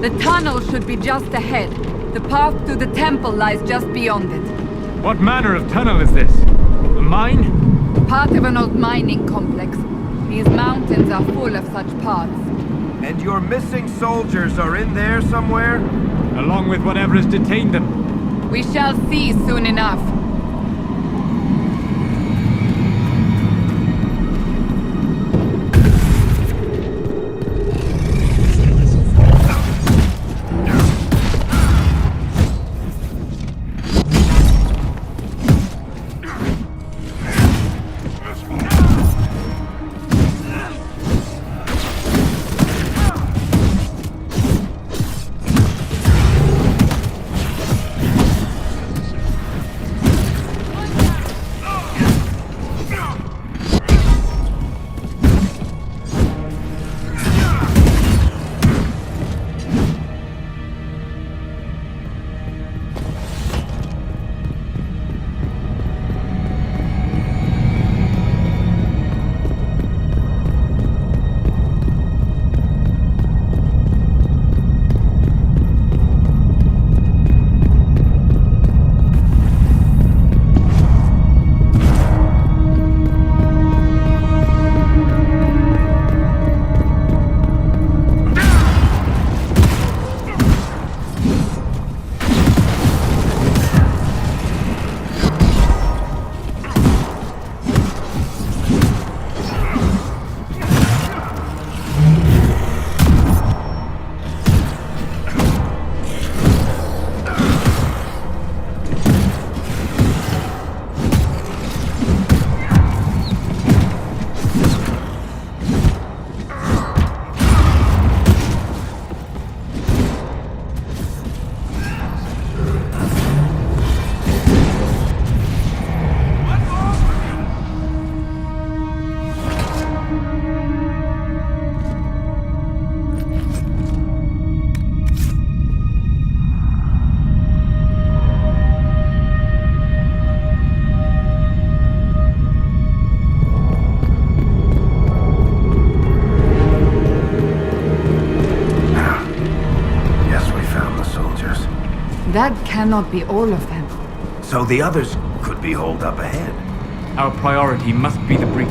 The tunnel should be just ahead. The path to the temple lies just beyond it. What manner of tunnel is this? A mine? Part of an old mining complex. These mountains are full of such paths. And your missing soldiers are in there somewhere? Along with whatever has detained them. We shall see soon enough. That cannot be all of them. So the others could be holed up ahead. Our priority must be the breach.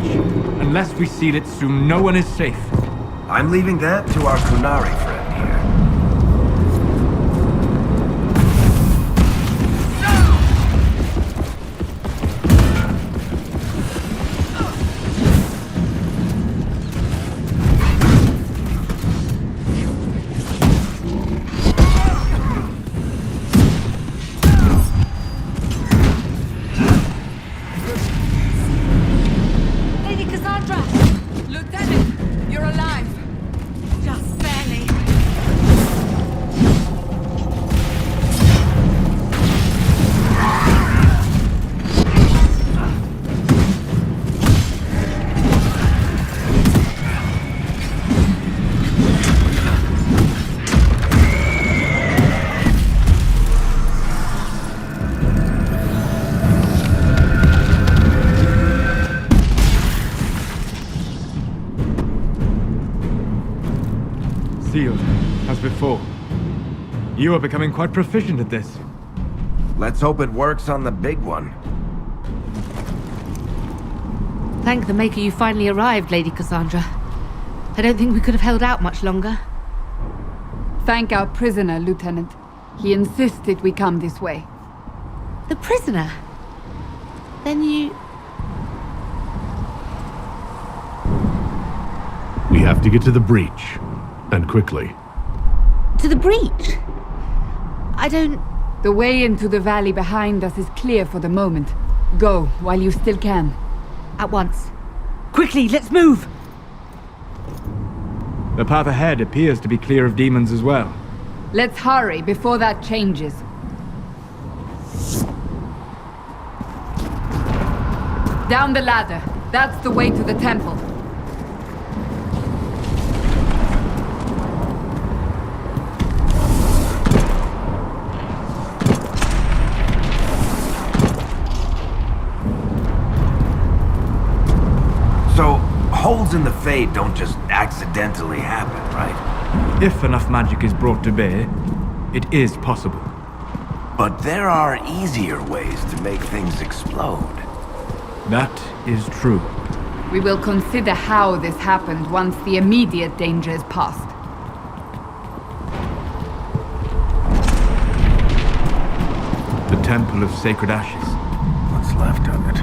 Unless we seal it soon, no one is safe. I'm leaving that to our Kunari friend here. Lieutenant, you're alive. Just barely. Sealed, as before. You are becoming quite proficient at this. Let's hope it works on the big one. Thank the Maker you finally arrived, Lady Cassandra. I don't think we could have held out much longer. Thank our prisoner, Lieutenant. He insisted we come this way. The prisoner? Then you... We have to get to the breach. And quickly. To the breach? I don't... The way into the valley behind us is clear for the moment. Go, while you still can. At once. Quickly, let's move! The path ahead appears to be clear of demons as well. Let's hurry before that changes. Down the ladder. That's the way to the temple. So, holes in the Fade don't just accidentally happen, right? If enough magic is brought to bear, it is possible. But there are easier ways to make things explode. That is true. We will consider how this happened once the immediate danger is past. The Temple of Sacred Ashes. What's left of it?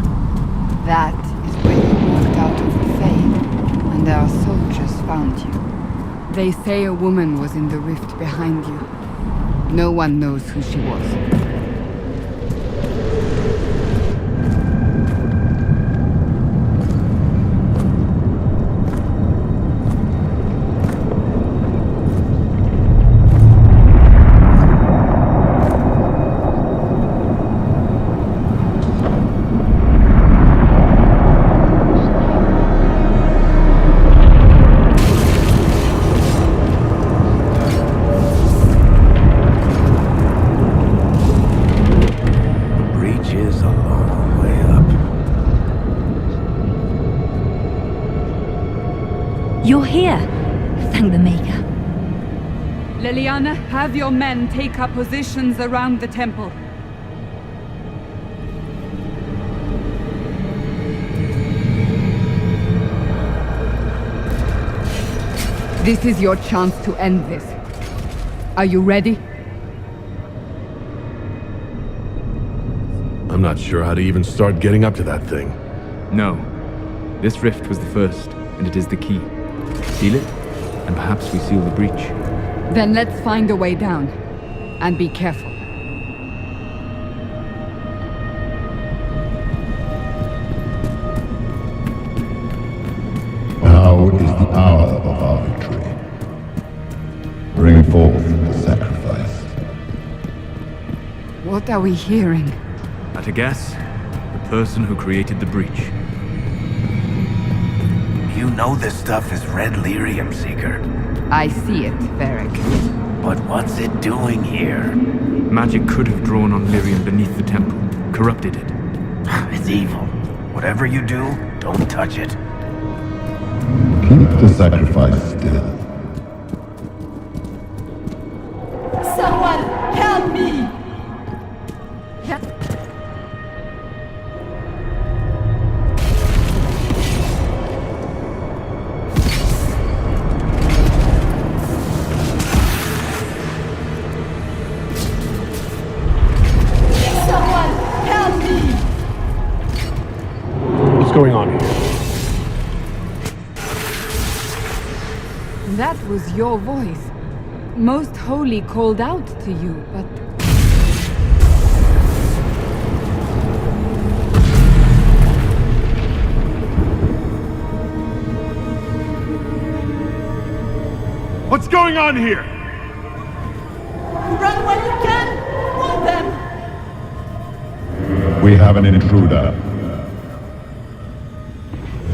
That is where you walked out of the Fade, and our soldiers found you. They say a woman was in the rift behind you. No one knows who she was. You're here. Thank the Maker. Liliana, have your men take up positions around the temple. This is your chance to end this. Are you ready? I'm not sure how to even start getting up to that thing. No. This rift was the first, and it is the key. Seal it, and perhaps we seal the breach. Then let's find a way down. And be careful. Now is the hour of our victory. Bring forth the sacrifice. What are we hearing? At a guess, the person who created the breach. You know this stuff is red lyrium, Seeker. I see it, Varric. But what's it doing here? Magic could have drawn on lyrium beneath the temple, corrupted it. It's evil. Whatever you do, don't touch it. Keep the sacrifice still. Someone help me! What's going on here? That was your voice. Most Holy called out to you, but... What's going on here? Run while you can! Hold them! We have an intruder.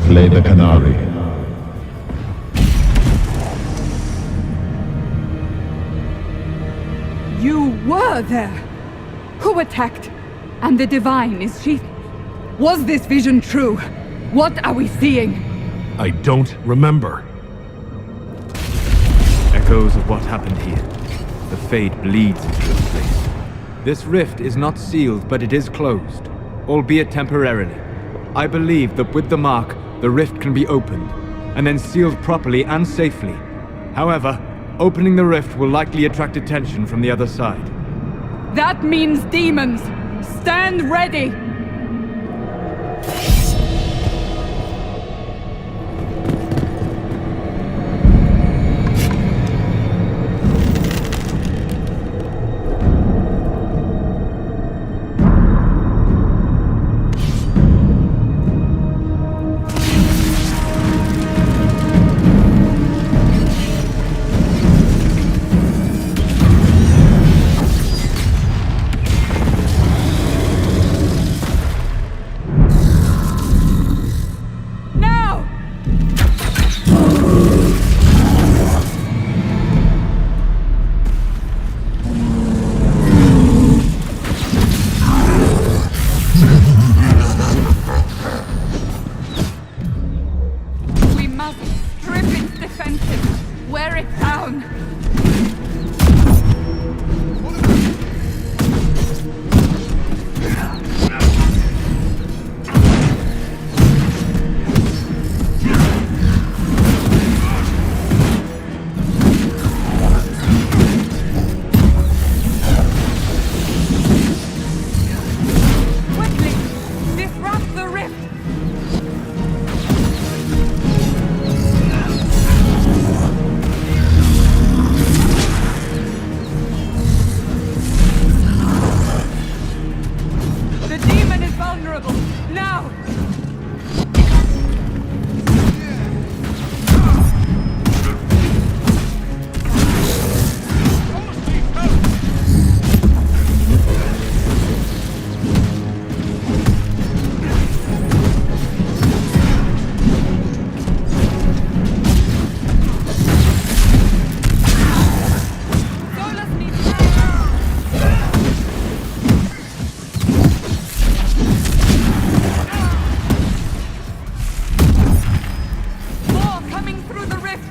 Slay the canary. You were there! Who attacked? And the Divine, is she... Was this vision true? What are we seeing? I don't remember. Echoes of what happened here. The Fade bleeds into this place. This rift is not sealed, but it is closed, albeit temporarily. I believe that with the mark, the rift can be opened, and then sealed properly and safely. However, opening the rift will likely attract attention from the other side. That means demons! Stand ready! Down! Quickly! Disrupt the rift! The demon is vulnerable! Now! Solus needs more coming through the rift!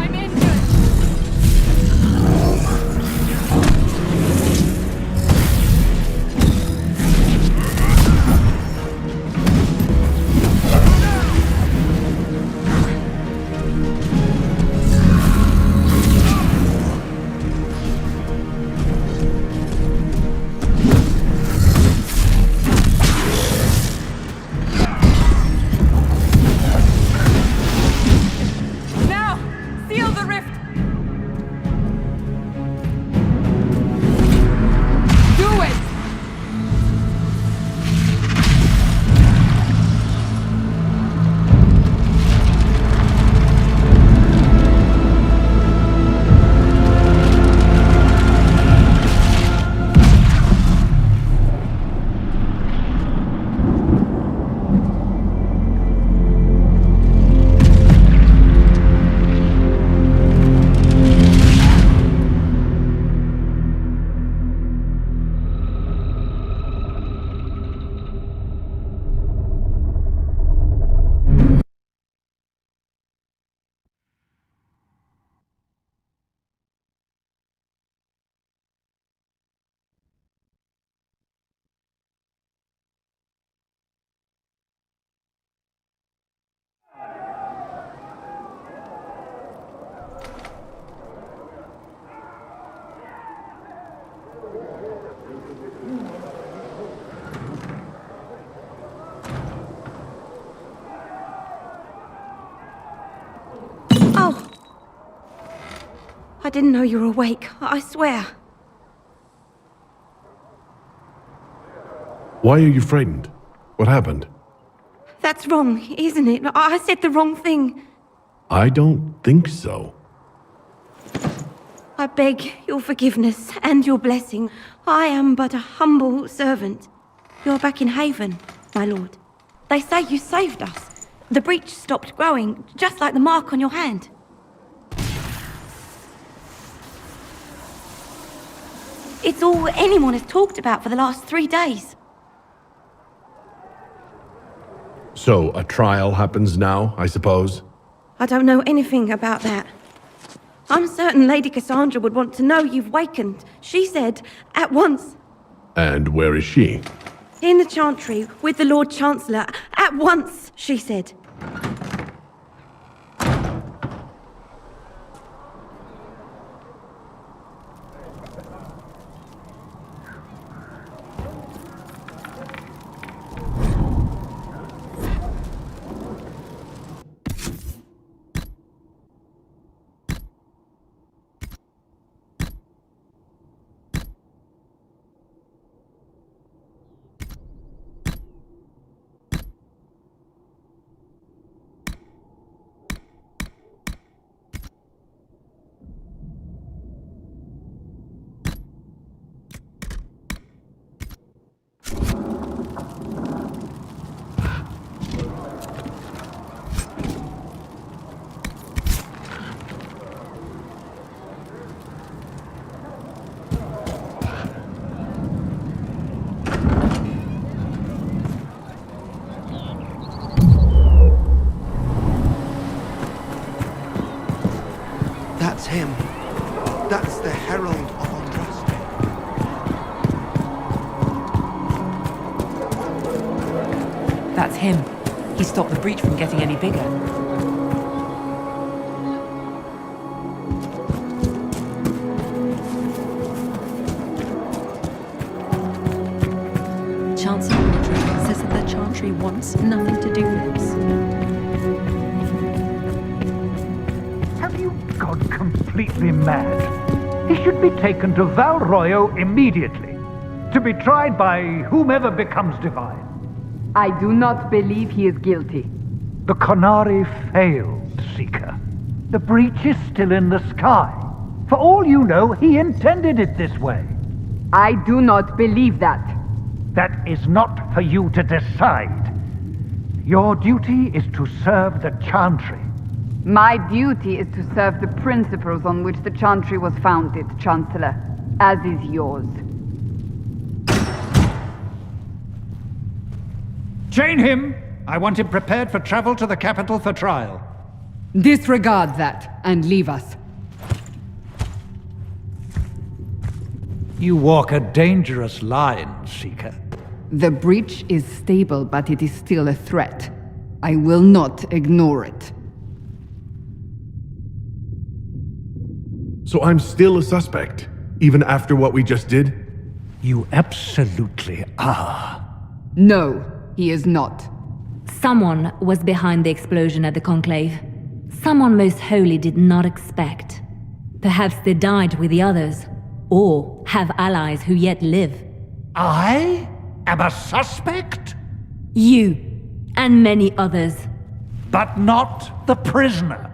I'm injured! Now! Seal the rift! Do it! Oh! I didn't know you were awake, I swear. Why are you frightened? What happened? That That's wrong, isn't it? I said the wrong thing. I don't think so. I beg your forgiveness and your blessing. I am but a humble servant. You're back in Haven, my lord. They say you saved us. The breach stopped growing, just like the mark on your hand. It's all anyone has talked about for the last 3 days. So, a trial happens now, I suppose? I don't know anything about that. I'm certain Lady Cassandra would want to know you've wakened. She said, at once. And where is she? In the Chantry, with the Lord Chancellor. At once, she said. That's him. That's the Herald of Andraste. That's him. He stopped the breach from getting any bigger. Chancellor Mordred says that the Chantry wants nothing to do with us. Have you gone completely mad? He should be taken to Val Royo immediately, to be tried by whomever becomes divine. I do not believe he is guilty. The Conari failed, Seeker. The breach is still in the sky. For all you know, he intended it this way. I do not believe that. That is not for you to decide. Your duty is to serve the Chantry. My duty is to serve the principles on which the Chantry was founded, Chancellor, as is yours. Chain him! I want him prepared for travel to the capital for trial. Disregard that and leave us. You walk a dangerous line, Seeker. The breach is stable, but it is still a threat. I will not ignore it. So I'm still a suspect, even after what we just did? You absolutely are. No, he is not. Someone was behind the explosion at the Conclave. Someone Most Holy did not expect. Perhaps they died with the others, or have allies who yet live. I am a suspect? You, and many others. But not the prisoner.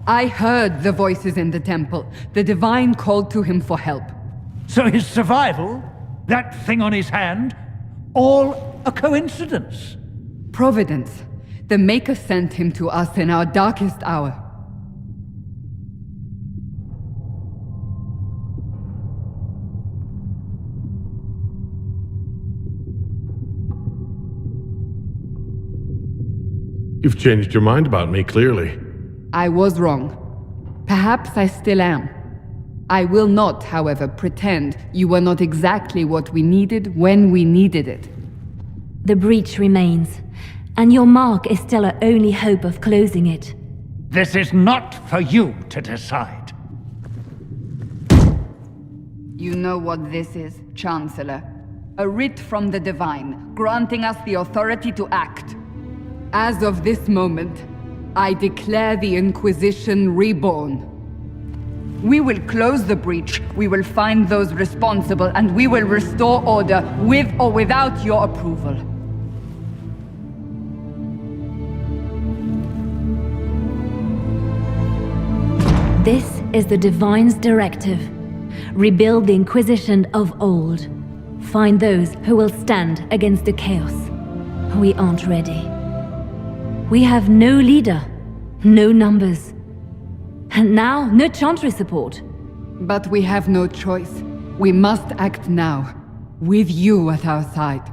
I heard the voices in the temple. The Divine called to him for help. So his survival, that thing on his hand, all a coincidence? Providence. The Maker sent him to us in our darkest hour. You've changed your mind about me, clearly. I was wrong. Perhaps I still am. I will not, however, pretend you were not exactly what we needed when we needed it. The breach remains, and your mark is still our only hope of closing it. This is not for you to decide. You know what this is, Chancellor. A writ from the Divine, granting us the authority to act. As of this moment, I declare the Inquisition reborn. We will close the breach, we will find those responsible, and we will restore order with or without your approval. This is the Divine's directive. Rebuild the Inquisition of old. Find those who will stand against the chaos. We aren't ready. We have no leader, no numbers, and now no Chantry support. But we have no choice. We must act now, with you at our side.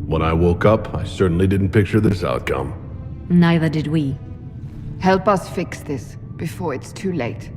When I woke up, I certainly didn't picture this outcome. Neither did we. Help us fix this before it's too late.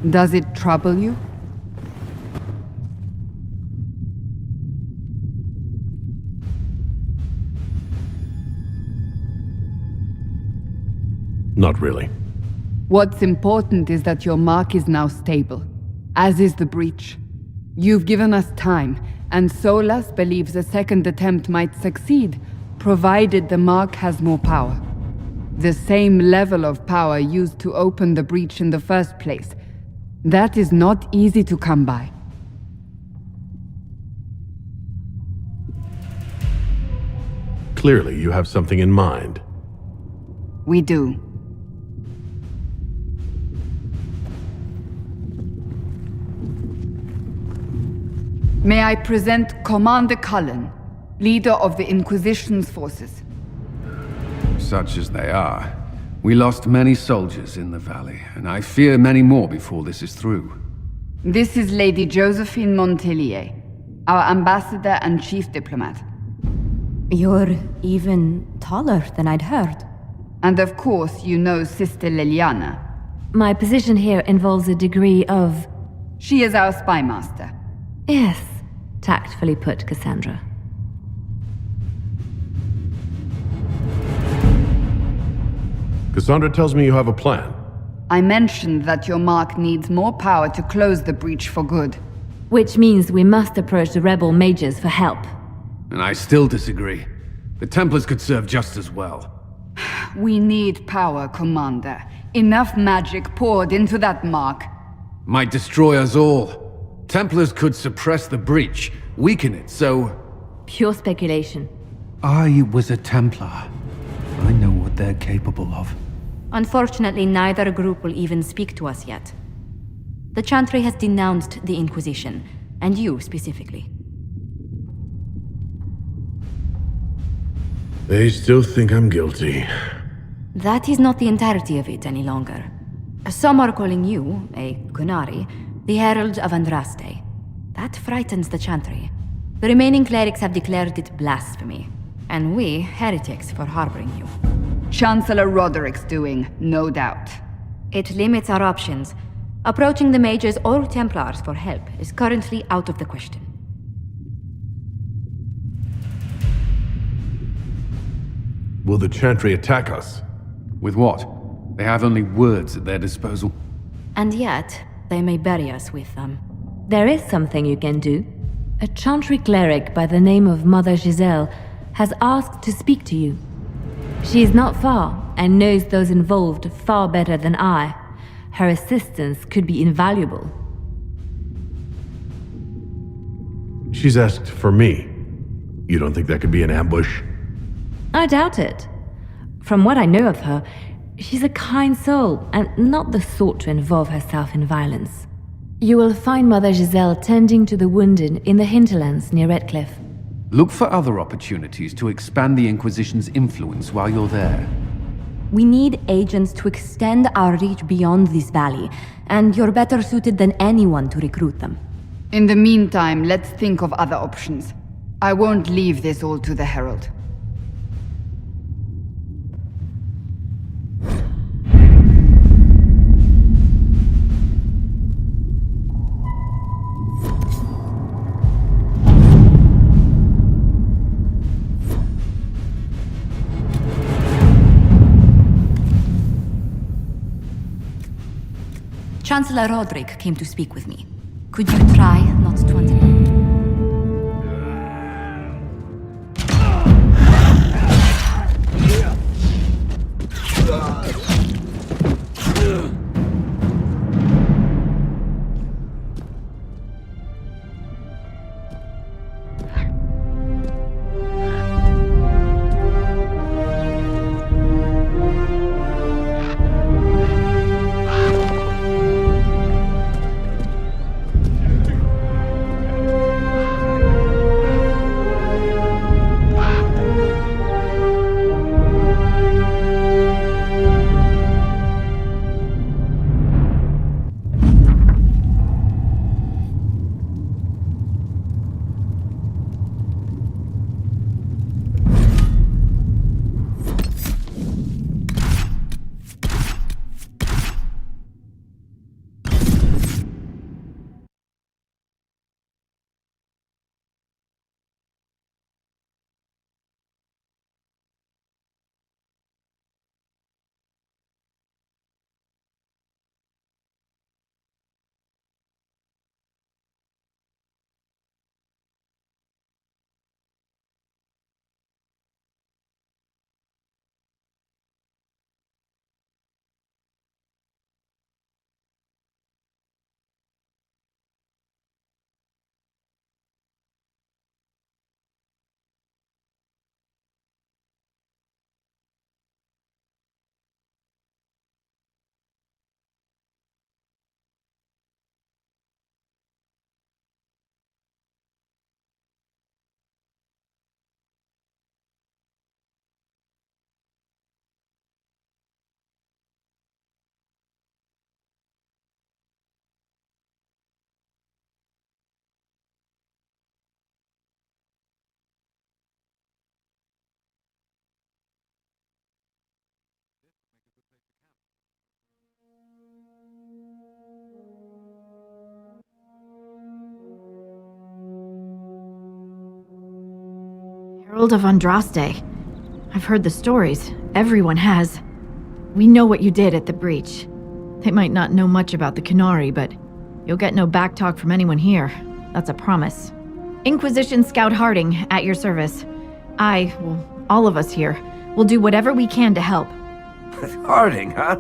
Does it trouble you? Not really. What's important is that your mark is now stable, as is the breach. You've given us time, and Solas believes a second attempt might succeed, provided the mark has more power. The same level of power used to open the breach in the first place. That is not easy to come by. Clearly, you have something in mind. We do. May I present Commander Cullen, leader of the Inquisition's forces. Such as they are. We lost many soldiers in the valley, and I fear many more before this is through. This is Lady Josephine Montelier, our ambassador and chief diplomat. You're even taller than I'd heard. And of course, you know Sister Liliana. My position here involves a degree of... She is our spy master. Yes, tactfully put, Cassandra. Cassandra tells me you have a plan. I mentioned that your mark needs more power to close the breach for good. Which means we must approach the rebel mages for help. And I still disagree. The Templars could serve just as well. We need power, Commander. Enough magic poured into that mark. Might destroy us all. Templars could suppress the breach, weaken it, so... Pure speculation. I was a Templar. I know what they're capable of. Unfortunately, neither group will even speak to us yet. The Chantry has denounced the Inquisition, and you specifically. They still think I'm guilty. That is not the entirety of it any longer. Some are calling you, a Kunari, the Herald of Andraste. That frightens the Chantry. The remaining clerics have declared it blasphemy, and we, heretics, for harboring you. Chancellor Roderick's doing, no doubt. It limits our options. Approaching the mages or Templars for help is currently out of the question. Will the Chantry attack us? With what? They have only words at their disposal. And yet, they may bury us with them. There is something you can do. A Chantry cleric by the name of Mother Giselle has asked to speak to you. She is not far, and knows those involved far better than I. Her assistance could be invaluable. She's asked for me. You don't think that could be an ambush? I doubt it. From what I know of her, she's a kind soul, and not the sort to involve herself in violence. You will find Mother Giselle tending to the wounded in the hinterlands near Redcliffe. Look for other opportunities to expand the Inquisition's influence while you're there. We need agents to extend our reach beyond this valley, and you're better suited than anyone to recruit them. In the meantime, let's think of other options. I won't leave this all to the Herald. Chancellor Roderick came to speak with me. Could you try not to interrupt? Herald of Andraste. I've heard the stories. Everyone has. We know what you did at the breach. They might not know much about the Qunari, but you'll get no backtalk from anyone here. That's a promise. Inquisition Scout Harding, at your service. All of us here, will do whatever we can to help. Harding, huh?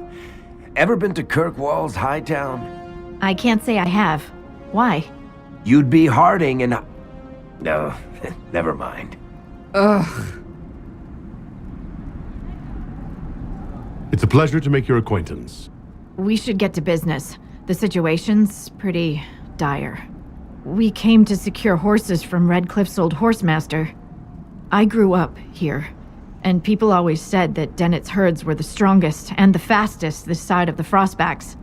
Ever been to Kirkwall's Hightown? I can't say I have. Why? You'd be Harding and... No, never mind. Ugh. It's a pleasure to make your acquaintance. We should get to business. The situation's pretty dire. We came to secure horses from Redcliffe's old horsemaster. I grew up here, and people always said that Dennett's herds were the strongest and the fastest this side of the Frostbacks.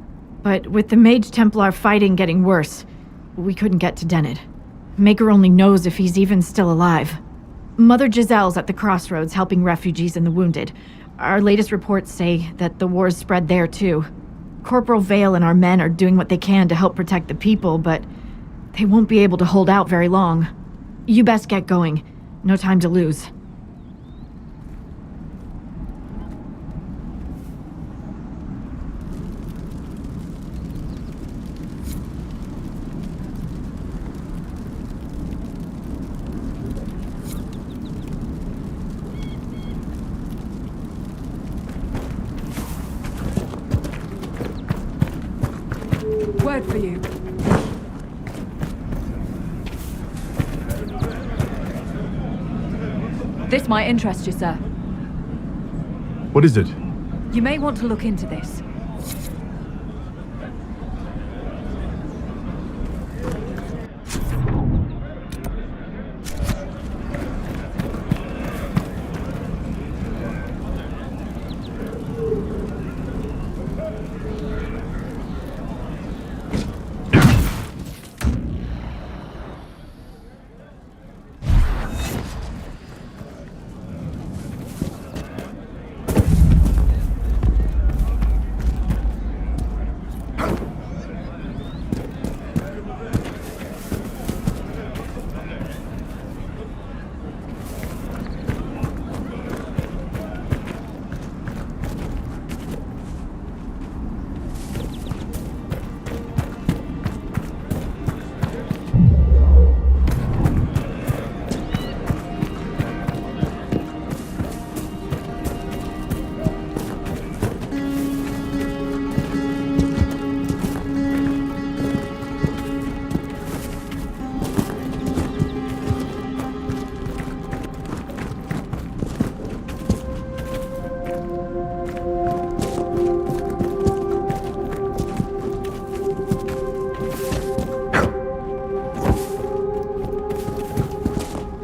But with the Mage Templar fighting getting worse, we couldn't get to Dennett. Maker only knows if he's even still alive. Mother Giselle's at the crossroads helping refugees and the wounded. Our latest reports say that the war's spread there too. Corporal Vale and our men are doing what they can to help protect the people, but they won't be able to hold out very long. You best get going. No time to lose. Word for you. This might interest you, sir. What is it? You may want to look into this.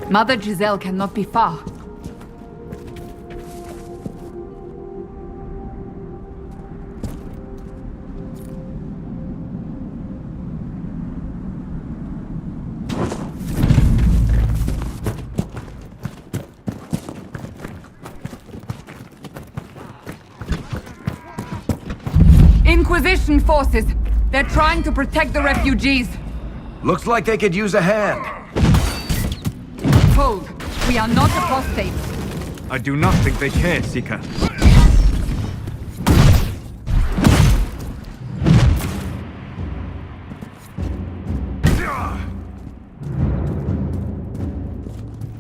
Mother Giselle cannot be far. Inquisition forces! They're trying to protect the refugees! Looks like they could use a hand. Hold. We are not apostates. I do not think they care, Seeker.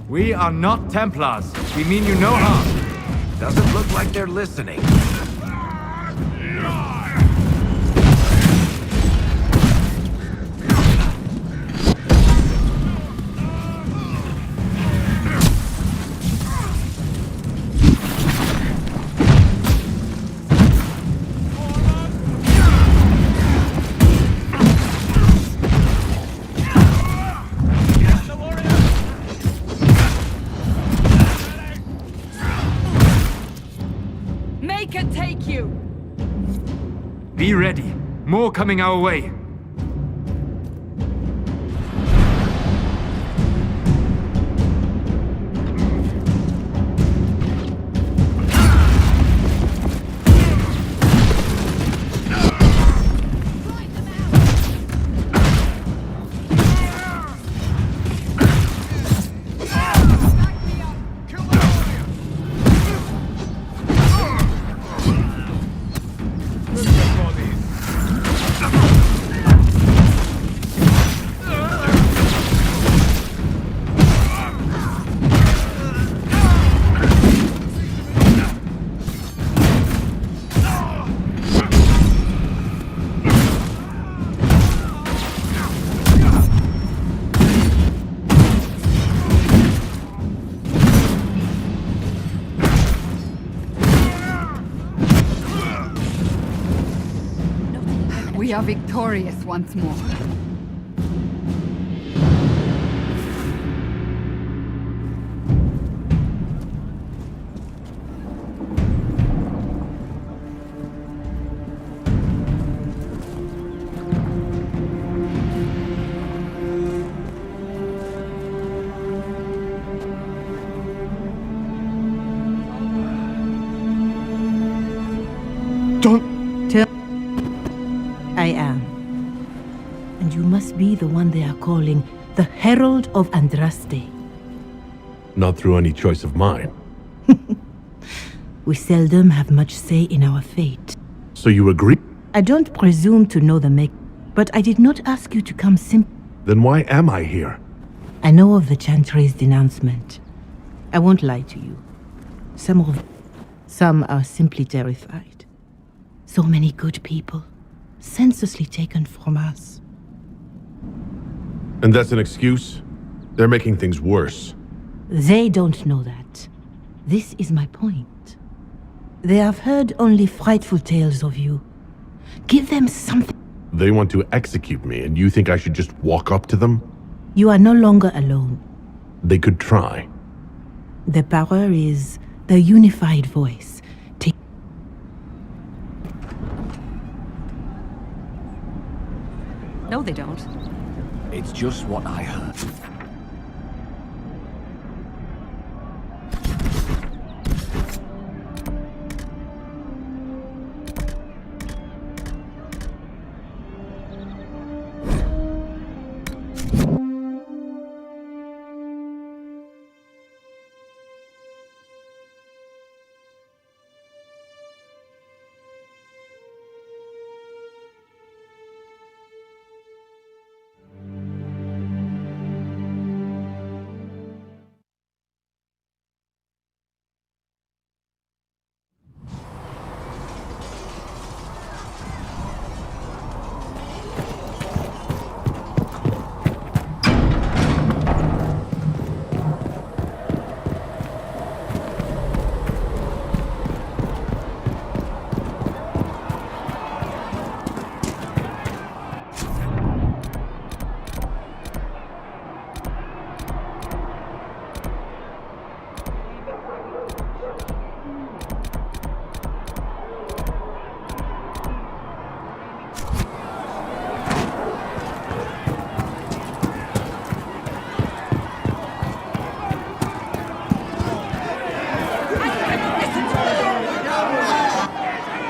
We are not Templars. We mean you no harm. Doesn't look like they're listening. Be ready. More coming our way. We are victorious once more. I am. And you must be the one they are calling the Herald of Andraste. Not through any choice of mine. We seldom have much say in our fate. So you agree? I don't presume to know the make, but I did not ask you to come Then why am I here? I know of the Chantry's denouncement. I won't lie to you. Some are simply terrified. So many good people, senselessly taken from us. And that's an excuse? They're making things worse. They don't know that. This is my point. They have heard only frightful tales of you. Give them something. They want to execute me, and you think I should just walk up to them? You are no longer alone. They could try. The power is the unified voice. No, they don't. It's just what I heard.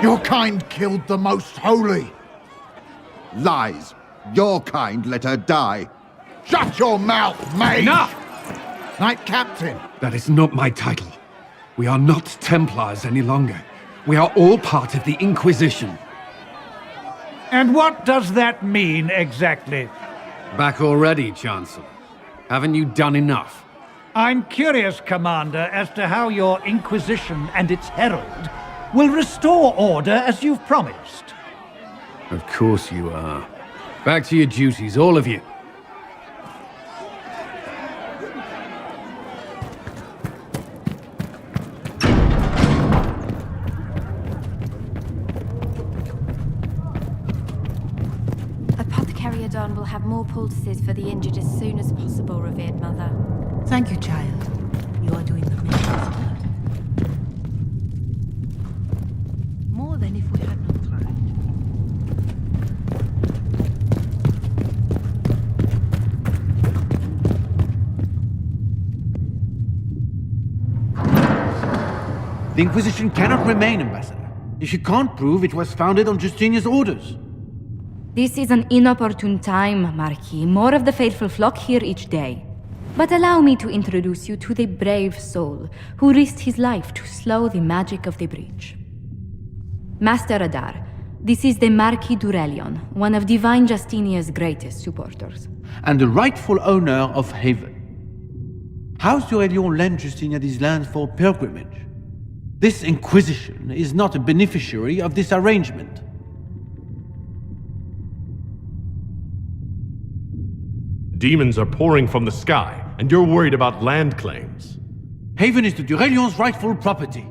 Your kind killed the most holy. Lies. Your kind let her die. Shut your mouth, mate! Enough! Knight Captain. That is not my title. We are not Templars any longer. We are all part of the Inquisition. And what does that mean exactly? Back already, Chancellor. Haven't you done enough? I'm curious, Commander, as to how your Inquisition and its herald will restore order as you've promised. Of course you are. Back to your duties, all of you. Apothecary Adon will have more poultices for the injured as soon as possible, revered mother. Thank you, child. You are doing the Maker's work. More than if we had not tried. The Inquisition cannot remain, Ambassador, if you can't prove it was founded on Justinian's orders. This is an inopportune time, Marquis. More of the faithful flock here each day. But allow me to introduce you to the brave soul who risked his life to slow the magic of the breach. Master Adar, this is the Marquis d'Aurelion, one of Divine Justinia's greatest supporters. And the rightful owner of Haven. House d'Aurelion lent Justinia these lands for pilgrimage. This Inquisition is not a beneficiary of this arrangement. Demons are pouring from the sky, and you're worried about land claims. Haven is the d'Aurelion's rightful property.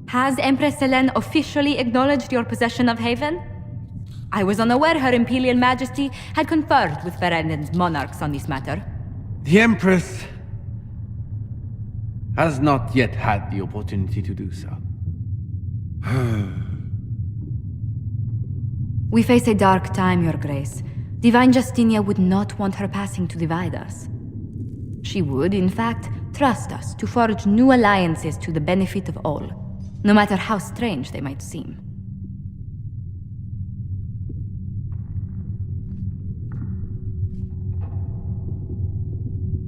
Has Empress Selene officially acknowledged your possession of Haven? I was unaware Her Imperial Majesty had conferred with Ferenden's monarchs on this matter. The Empress has not yet had the opportunity to do so. We face a dark time, Your Grace. Divine Justinia would not want her passing to divide us. She would, in fact, trust us to forge new alliances to the benefit of all, no matter how strange they might seem.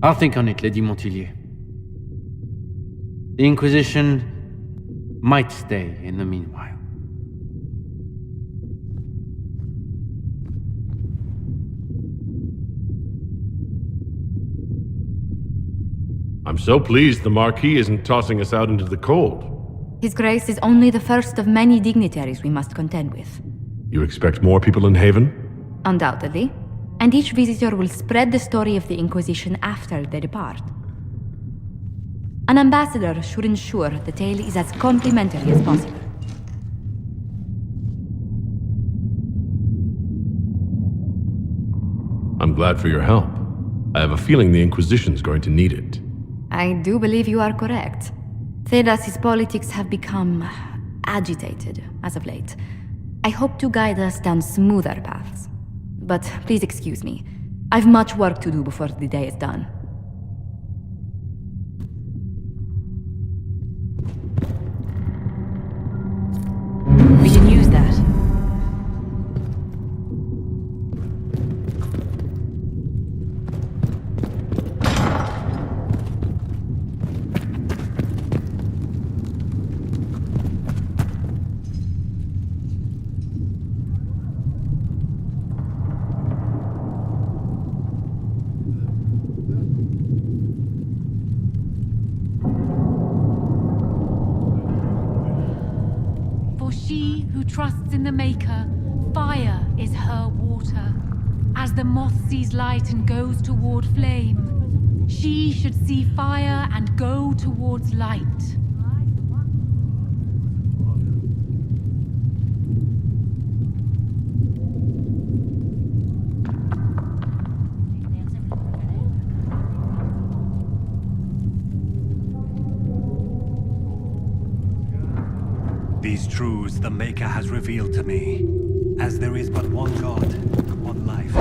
I'll think on it, Lady Montillier. The Inquisition might stay in the meanwhile. I'm so pleased the Marquis isn't tossing us out into the cold. His Grace is only the first of many dignitaries we must contend with. You expect more people in Haven? Undoubtedly. And each visitor will spread the story of the Inquisition after they depart. An ambassador should ensure the tale is as complimentary as possible. I'm glad for your help. I have a feeling the Inquisition's going to need it. I do believe you are correct. Thedas's politics have become agitated as of late. I hope to guide us down smoother paths. But please excuse me. I've much work to do before the day is done. We can use that. She who trusts in the Maker, fire is her water. As the moth sees light and goes toward flame, she should see fire and go towards light. These truths the Maker has revealed to me, as there is but one God, one life.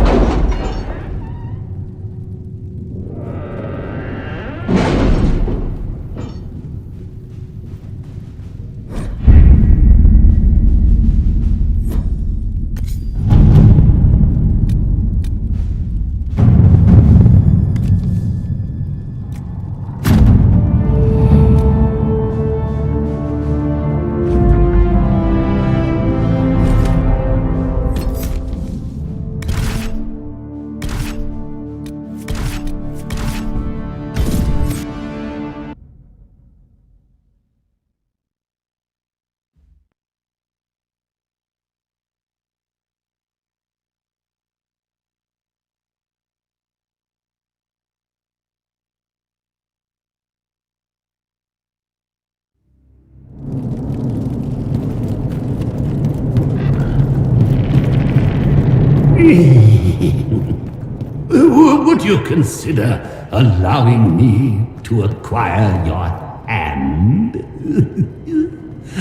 Would you consider allowing me to acquire your hand?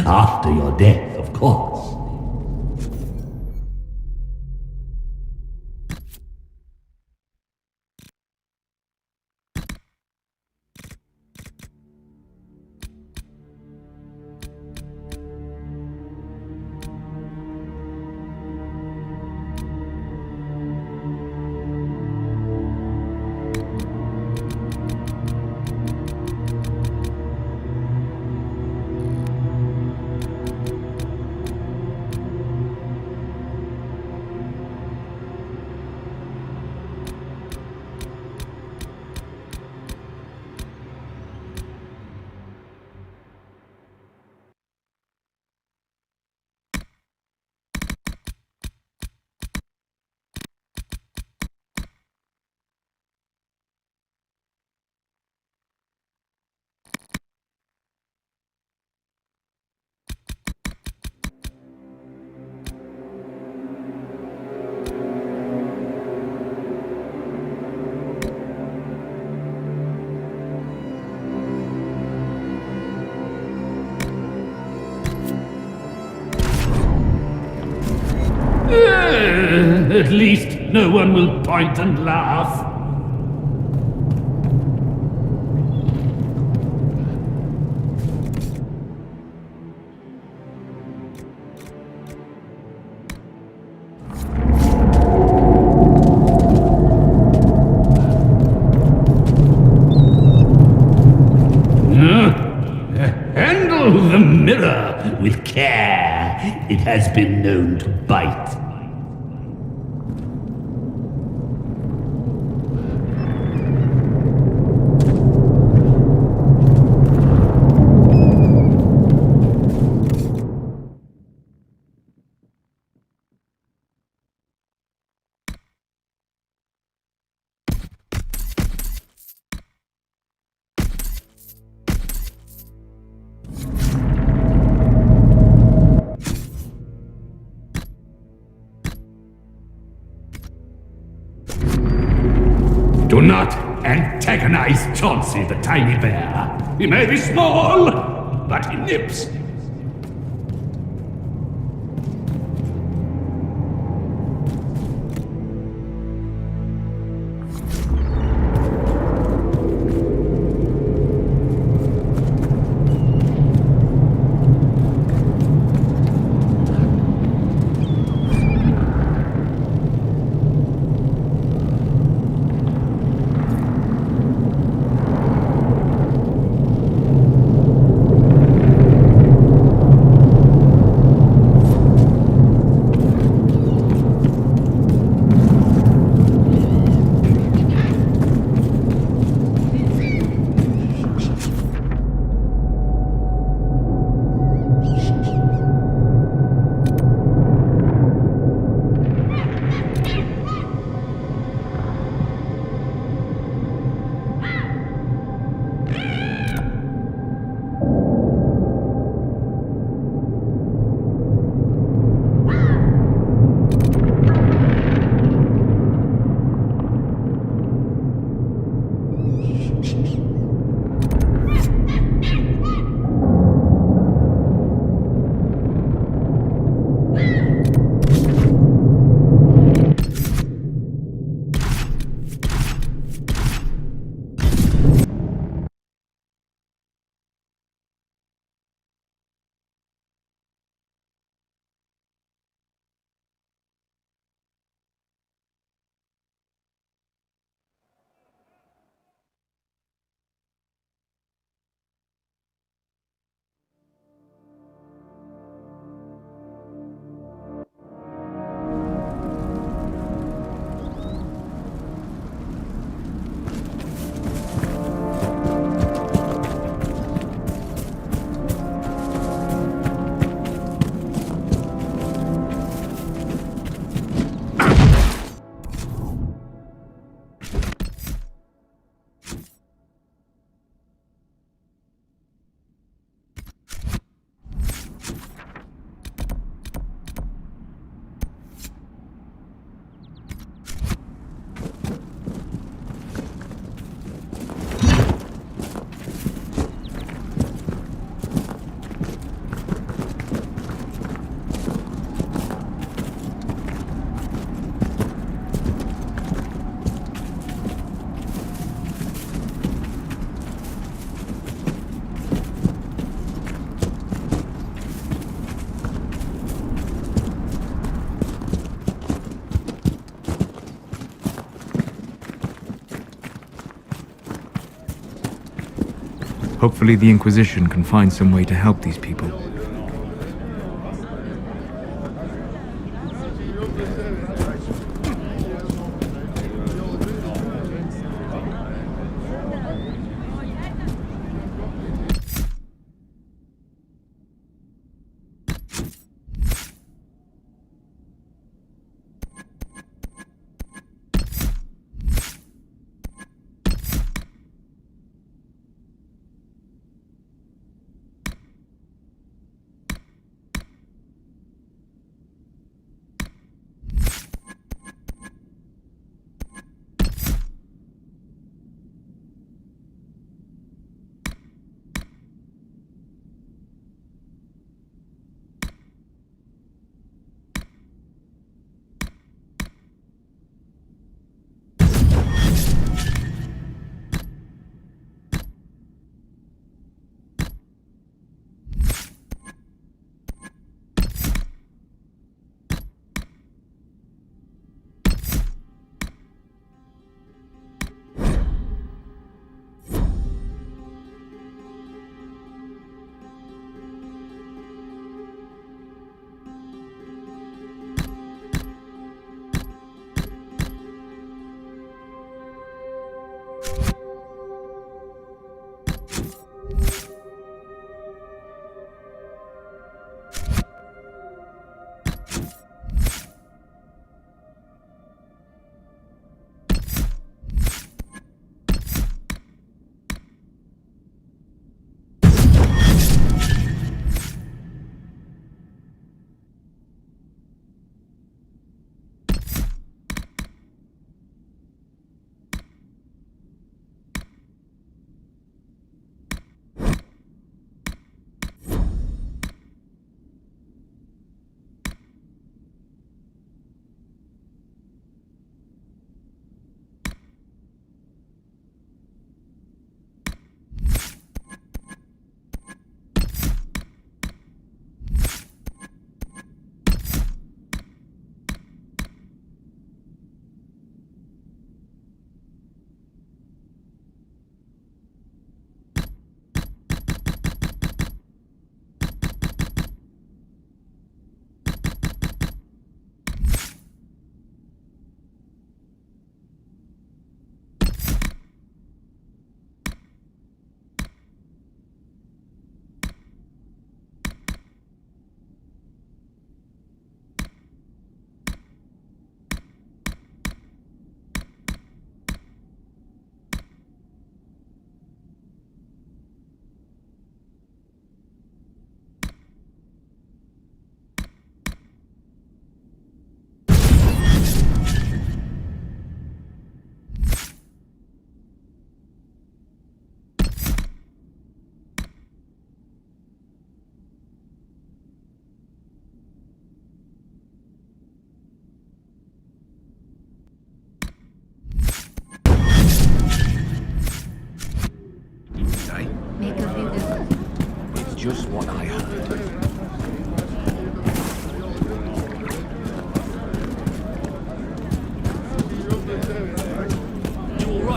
After your death, of course. At least no one will point and laugh. Handle the mirror with care. It has been known to bite. Do not antagonize Chauncey the tiny bear. He may be small, but he nips. Hopefully the Inquisition can find some way to help these people.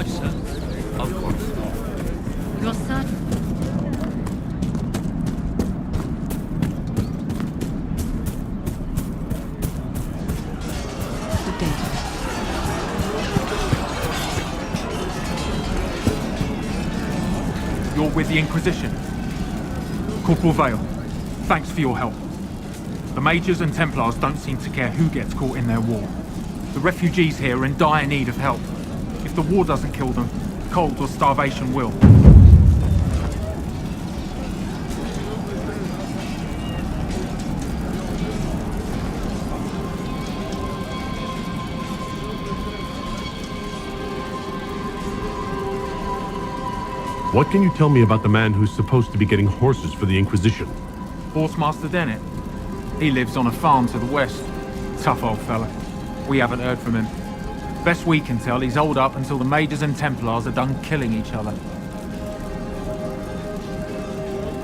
much, sir. Of course. Your son. Good day. You're with the Inquisition. Corporal Vale, thanks for your help. The Majors and Templars don't seem to care who gets caught in their war. The refugees here are in dire need of help. If the war doesn't kill them, cold or starvation will. What can you tell me about the man who's supposed to be getting horses for the Inquisition? Horsemaster Dennett. He lives on a farm to the west. Tough old fella. We haven't heard from him. Best we can tell, he's holed up until the Majors and Templars are done killing each other.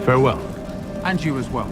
Farewell. And you as well.